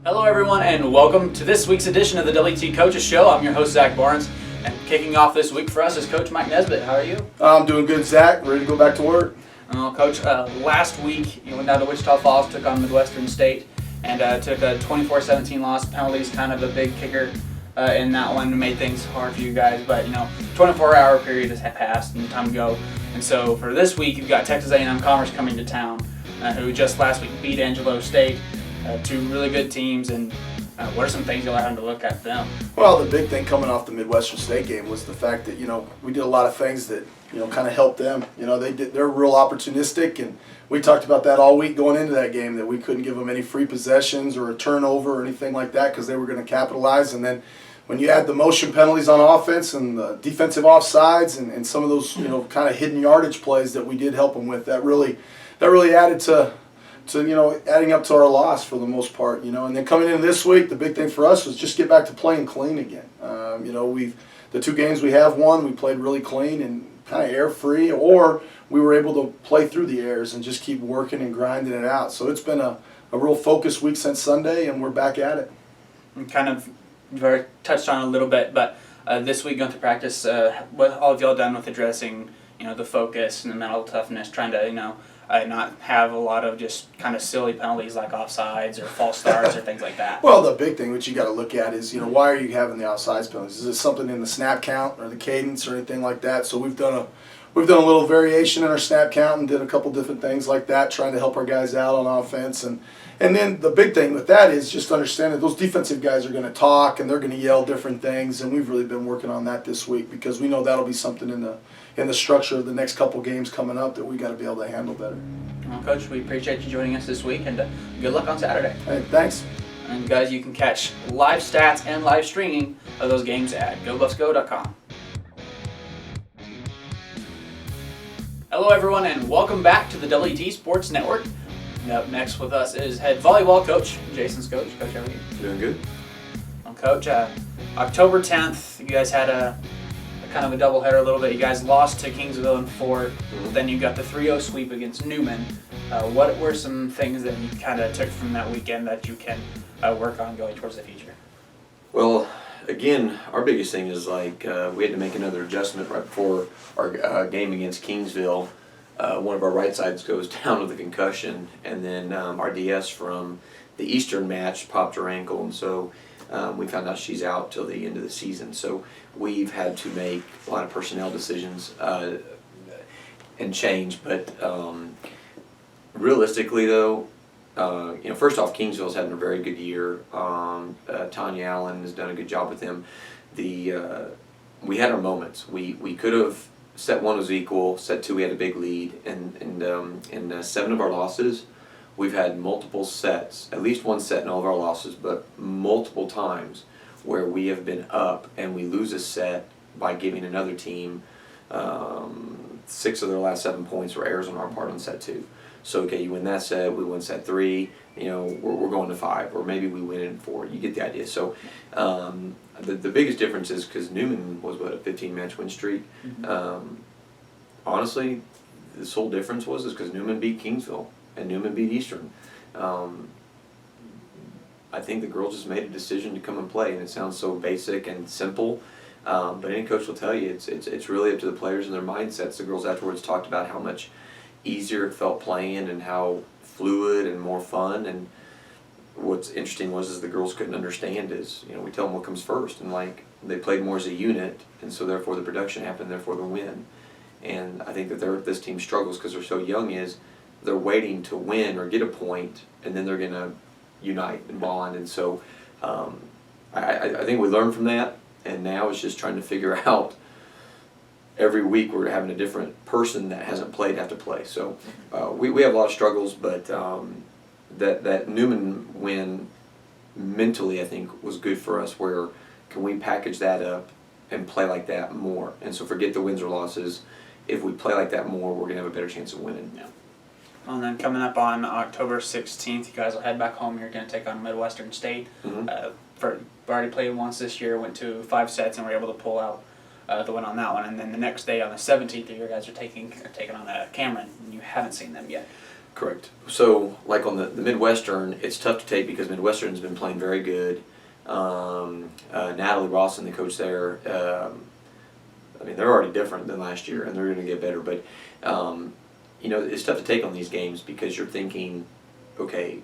Hello everyone and welcome to this week's edition of the WT Coaches Show. I'm your host Zach Barnes, and kicking off this week for us is Coach Mike Nesbitt. How are you? I'm doing good, Zach. Ready to go back to work. Coach, last week you went down to Wichita Falls, took on Midwestern State, and took a 24-17 loss. Penalties kind of a big kicker in that one, made things hard for you guys. But 24-hour period has passed and time to go. And so for this week, you've got Texas A&M Commerce coming to town, who just last week beat Angelo State. Two really good teams, and what are some things you'll have to look at them? Well, the big thing coming off the Midwestern State game was the fact that we did a lot of things that kind of helped them. They're real opportunistic, and we talked about that all week going into that game, that we couldn't give them any free possessions or a turnover or anything like that because they were going to capitalize. And then when you add the motion penalties on offense and the defensive offsides and some of those kind of hidden yardage plays that we did help them with, that really added to adding up to our loss for the most part, and then coming in this week, the big thing for us was just get back to playing clean again. The two games we have won, we played really clean and kind of air free, or we were able to play through the airs and just keep working and grinding it out. So it's been a real focused week since Sunday, and we're back at it. And kind of very touched on it a little bit, but this week going to practice, what all of y'all done with addressing, the focus and the mental toughness, trying to, not have a lot of just kind of silly penalties like offsides or false starts or things like that. Well, the big thing which you got to look at is, why are you having the offsides penalties? Is it something in the snap count or the cadence or anything like that? So we've done a little variation in our snap count and did a couple different things like that, trying to help our guys out on offense. And then the big thing with that is just understand that those defensive guys are going to talk and they're going to yell different things, and we've really been working on that this week because we know that'll be something in the structure of the next couple games coming up that we got to be able to handle better. Well, Coach, we appreciate you joining us this week, and good luck on Saturday. Hey, thanks. And guys, you can catch live stats and live streaming of those games at GoBuffsGo.com. Hello everyone and welcome back to the WT Sports Network. And up next with us is head volleyball coach Jason Skoch. Coach, how are you? Doing good. Well, Coach, October 10th, you guys had a kind of a doubleheader a little bit. You guys lost to Kingsville in 4, then you got the 3-0 sweep against Newman. What were some things that you kind of took from that weekend that you can work on going towards the future? Well, again, our biggest thing is we had to make another adjustment right before our game against Kingsville. One of our right sides goes down with a concussion, and then our DS from the Eastern match popped her ankle, and so we found out she's out till the end of the season. So we've had to make a lot of personnel decisions and change. But realistically, though, first off, Kingsville's having a very good year. Tanya Allen has done a good job with them. We had our moments. We could have. Set 1 was equal. Set 2 we had a big lead, and in 7 of our losses, we've had multiple sets, at least one set in all of our losses, but multiple times where we have been up and we lose a set by giving another team 6 of their last 7 points were errors on our part on set 2. So okay, you win that set, we win set 3. We're going to 5, or maybe we win in 4. You get the idea. So the biggest difference is because Newman was a 15-match win streak. Honestly, this whole difference was because Newman beat Kingsville and Newman beat Eastern. I think the girls just made a decision to come and play, and it sounds so basic and simple. But any coach will tell you it's really up to the players and their mindsets. The girls afterwards talked about how much easier it felt playing and how fluid and more fun. And what's interesting was the girls couldn't understand is we tell them what comes first, and they played more as a unit, and so therefore the production happened, therefore the win. And I think that this team struggles because they're so young is they're waiting to win or get a point, and then they're going to unite and bond. And so I think we learned from that, and now it's just trying to figure out every week we're having a different person that hasn't played have to play. So we have a lot of struggles, but that Newman win mentally I think was good for us. Where can we package that up and play like that more? And so forget the wins or losses. If we play like that more, we're going to have a better chance of winning. Yeah. And then coming up on October 16th, you guys will head back home. You're going to take on Midwestern State. Already played once this year, went to 5 sets, and were able to pull out the win on that one. And then the next day on the 17th, you guys are taking on Cameron, and you haven't seen them yet. Correct. So, like on the Midwestern, it's tough to take because Midwestern's been playing very good. Natalie Rawson, the coach there, I mean, they're already different than last year, and they're going to get better. But, you know, it's tough to take on these games because you're thinking, okay,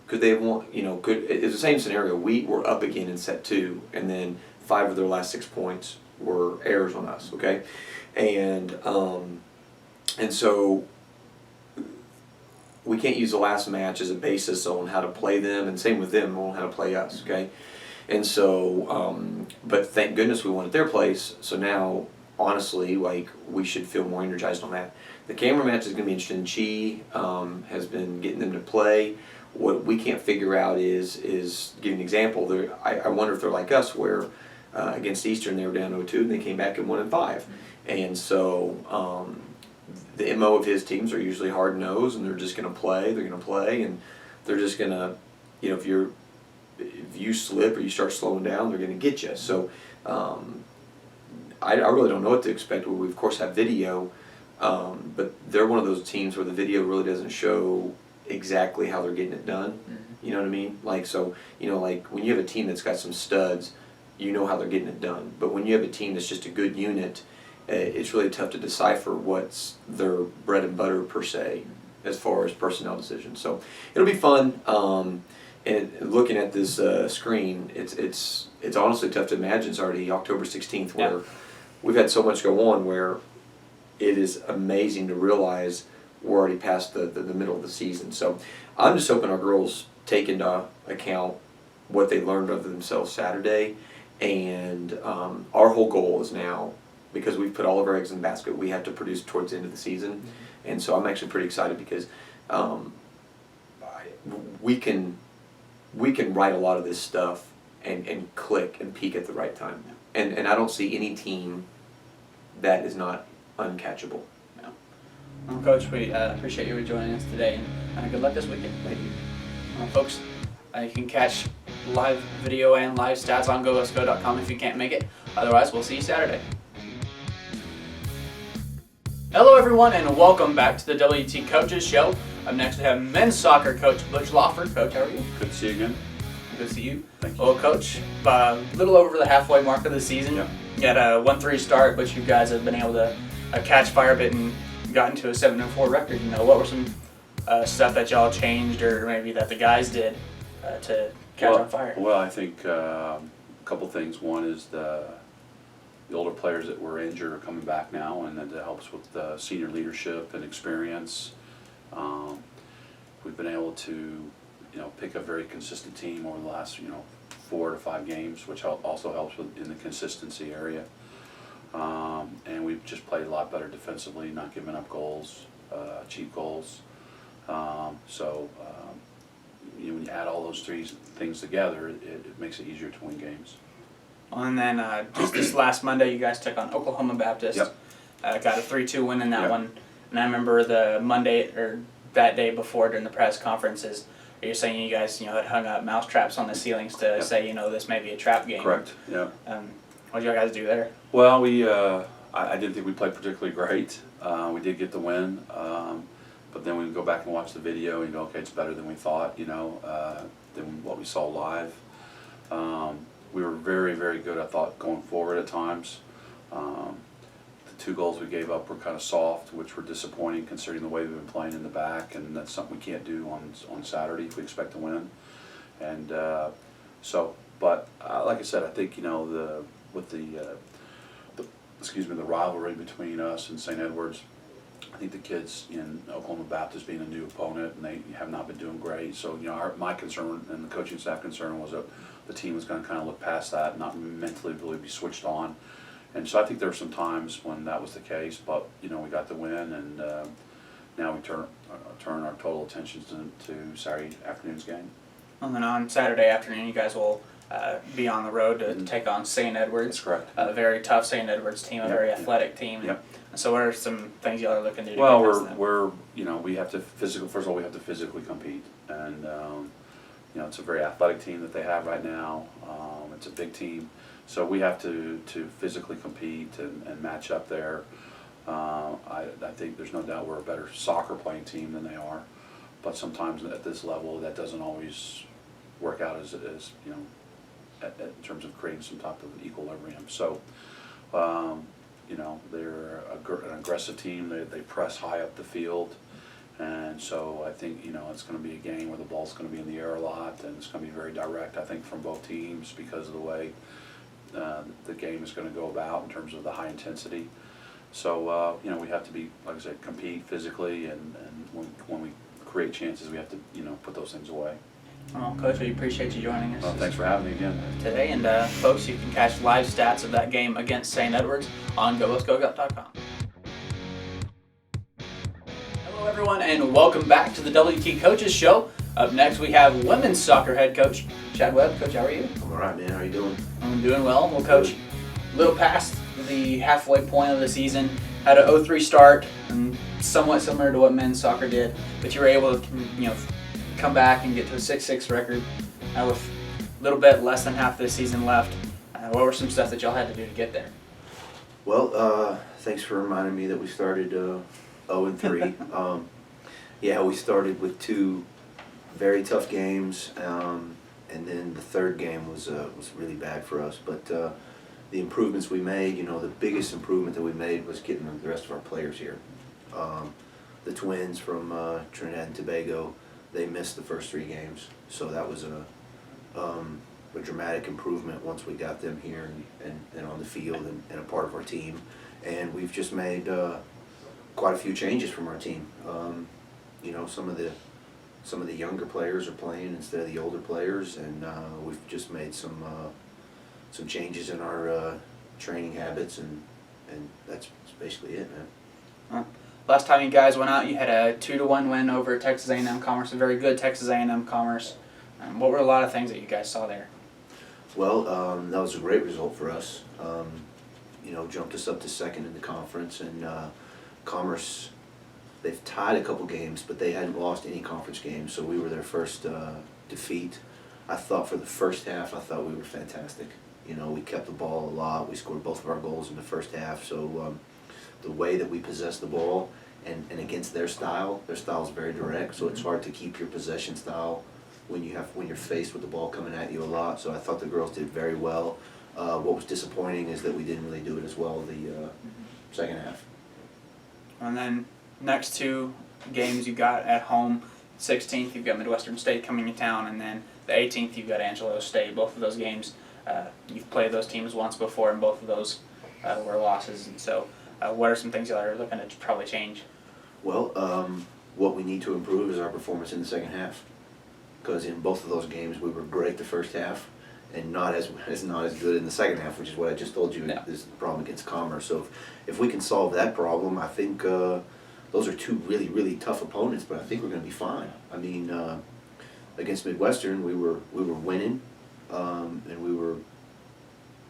could they want, you know, it's the same scenario. We were up again in set 2, and then 5 of their last 6 points were errors on us, okay? And so we can't use the last match as a basis on how to play them, and same with them on how to play us, okay? And so, but thank goodness we won at their place, so now, honestly, like, we should feel more energized on that. The camera match is going to be interesting. Chi has been getting them to play. What we can't figure out is give an example. I wonder if they're like us, where against Eastern they were down 0-2 and they came back and 1-5. And so the MO of his teams are usually hard nosed, and they're just going to play. They're going to play, and they're just going to, you know, if you slip or you start slowing down, they're going to get you. So I really don't know what to expect. We of course have video, but they're one of those teams where the video really doesn't show exactly how they're getting it done. Mm-hmm. You know what I mean? Like, so, you know, like when you have a team that's got some studs, you know how they're getting it done. But when you have a team that's just a good unit, it's really tough to decipher what's their bread and butter per se, as far as personnel decisions. So it'll be fun. And looking at this screen, it's honestly tough to imagine. It's already October 16th, where we've had so much go on, where it is amazing to realize we're already past the middle of the season. So I'm just hoping our girls take into account what they learned of themselves Saturday, and our whole goal is now, because we've put all of our eggs in the basket, we have to produce towards the end of the season. Mm-hmm. And so I'm actually pretty excited because we can write a lot of this stuff and click and peak at the right time. Yeah. And I don't see any team that is not uncatchable. Yeah. Well, Coach, we appreciate you joining us today, and good luck this weekend. Thank you. Folks, you can catch live video and live stats on golosco.com if you can't make it. Otherwise, we'll see you Saturday. Hello everyone, and welcome back to the WT Coaches Show. Up next we have men's soccer coach Butch Lauffer. Coach, how are you? Good to see you again. Good to see you. Thank you. Well, Coach, a little over the halfway mark of the season. Yeah. You had a 1-3 start, but you guys have been able to catch fire a bit and got into a 7-4 record. You know, what were some stuff that y'all changed, or maybe that the guys did to catch on fire? Well, I think a couple things. One is the older players that were injured are coming back now, and that helps with the senior leadership and experience. We've been able to, pick a very consistent team over the last, 4 to 5 games, which also helps in the consistency area. And we've just played a lot better defensively, not giving up goals, cheap goals. When you add all those 3 things together, it makes it easier to win games. And then just this last Monday, you guys took on Oklahoma Baptist. Yep. Got a 3-2 win in that Yep. one. And I remember the Monday or that day before during the press conferences, you're saying you guys had hung up mouse traps on the ceilings to Yep. say this may be a trap game. Correct. Yeah. What did you guys do there? Well, I didn't think we played particularly great. We did get the win, but then we go back and watch the video and go, okay, it's better than we thought, than what we saw live. We were very, very good, I thought, going forward at times. The 2 goals we gave up were kind of soft, which were disappointing considering the way we've been playing in the back, and that's something we can't do on Saturday if we expect to win. And but like I said, I think the rivalry between us and St. Edwards, I think the kids in Oklahoma Baptist being a new opponent, and they have not been doing great. So my concern and the coaching staff concern was that the team was going to kind of look past that, and not mentally really be switched on. And so I think there were some times when that was the case, but we got the win, and now we turn our total attention to Saturday afternoon's game. And then on Saturday afternoon, you guys will be on the road to take on St. Edwards. That's correct. A very tough St. Edwards team, a very athletic team. Yep. So what are some things y'all are looking to do? Well, to get past them? we have to first of all, we have to physically compete, and it's a very athletic team that they have right now. It's a big team, so we have to physically compete and match up there. I think there's no doubt we're a better soccer playing team than they are. but sometimes at this level, that doesn't always work out as you know, in terms of creating some type of equilibrium. So, you know, they're an aggressive team. They press high up the field. And so I think, you know, it's going to be a game where the ball's going to be in the air a lot, and it's going to be very direct, I think, from both teams because of the way the game is going to go about in terms of the high intensity. So, you know, we have to be, like I said, compete physically, and when we create chances, we have to, you know, put those things away. Well, Coach, we appreciate you joining us Well, thanks for having me again. today. And folks, you can catch live stats of that game against St. Edwards on GoSkoch.com. Hello, everyone, and welcome back to the WT Coaches Show. Up next, we have women's soccer head coach Chad Webb. Coach, how are you? I'm all right, man. How you doing? I'm doing well. Well, Coach, a little past the halfway point of the season, had an 0-3 start, and somewhat similar to what men's soccer did, but you were able to, you know, come back and get to a 6-6 record with a little bit less than half the season left. What were some stuff that y'all had to do to get there? Well, thanks for reminding me that we started 0-3. Yeah, we started with 2 very tough games, and then the third game was really bad for us. But the improvements we made, you know, the biggest improvement that we made was getting the rest of our players here. The twins from Trinidad and Tobago, they missed the first 3 games, so that was a dramatic improvement once we got them here and on the field and a part of our team. And we've just made quite a few changes from our team. You know, some of the younger players are playing instead of the older players, and we've just made some changes in our training habits, and that's basically it, man. Last time you guys went out, you had a 2-1 win over Texas A&M Commerce, a very good Texas A&M Commerce. What were a lot of things that you guys saw there? Well, that was a great result for us. You know, jumped us up to second in the conference, and Commerce, they've tied a couple games, but they hadn't lost any conference games, so we were their first defeat. I thought for the first half, I thought we were fantastic. You know, we kept the ball a lot. We scored both of our goals in the first half, so the way that we possessed the ball and against their style is very direct, so it's hard to keep your possession style when you're faced with the ball coming at you a lot. So I thought the girls did very well. What was disappointing is that we didn't really do it as well the second half. And then next 2 games you got at home. 16th you've got Midwestern State coming to town, and then the 18th you've got Angelo State. Both of those games, you've played those teams once before, and both of those were losses. And so what are some things you are looking to probably change? Well, what we need to improve is our performance in the second half, because in both of those games we were great the first half and not as good in the second half, which is what I just told you is the problem against Commerce. So if we can solve that problem, I think those are 2 really, really tough opponents, but I think we're going to be fine. I mean, against Midwestern we were winning, and we were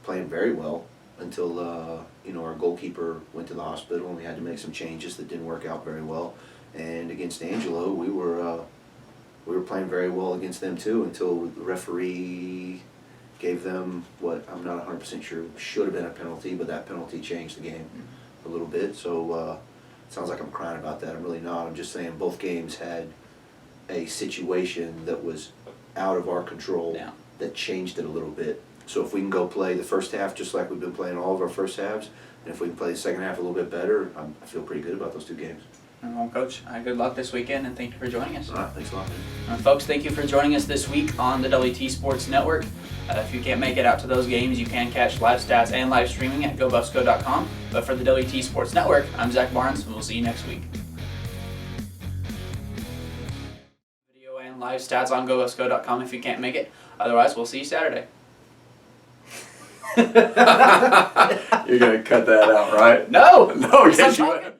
playing very well until you know, our goalkeeper went to the hospital and we had to make some changes that didn't work out very well. And against Angelo, we were playing very well against them too, until the referee gave them what I'm not 100% sure should have been a penalty, but that penalty changed the game a little bit. So it sounds like I'm crying about that. I'm really not. I'm just saying both games had a situation that was out of our control that changed it a little bit. So if we can go play the first half just like we've been playing all of our first halves, and if we can play the second half a little bit better, I feel pretty good about those 2 games. Well, Coach, good luck this weekend, and thank you for joining us. All right, thanks a lot, man. Folks, thank you for joining us this week on the WT Sports Network. If you can't make it out to those games, you can catch live stats and live streaming at GoBuffsCo.com. But for the WT Sports Network, I'm Zach Barnes, and we'll see you next week. Video and live stats on GoBuffsCo.com if you can't make it. Otherwise, we'll see you Saturday. You're going to cut that out, right? No! No, yes, I'm you talking. would.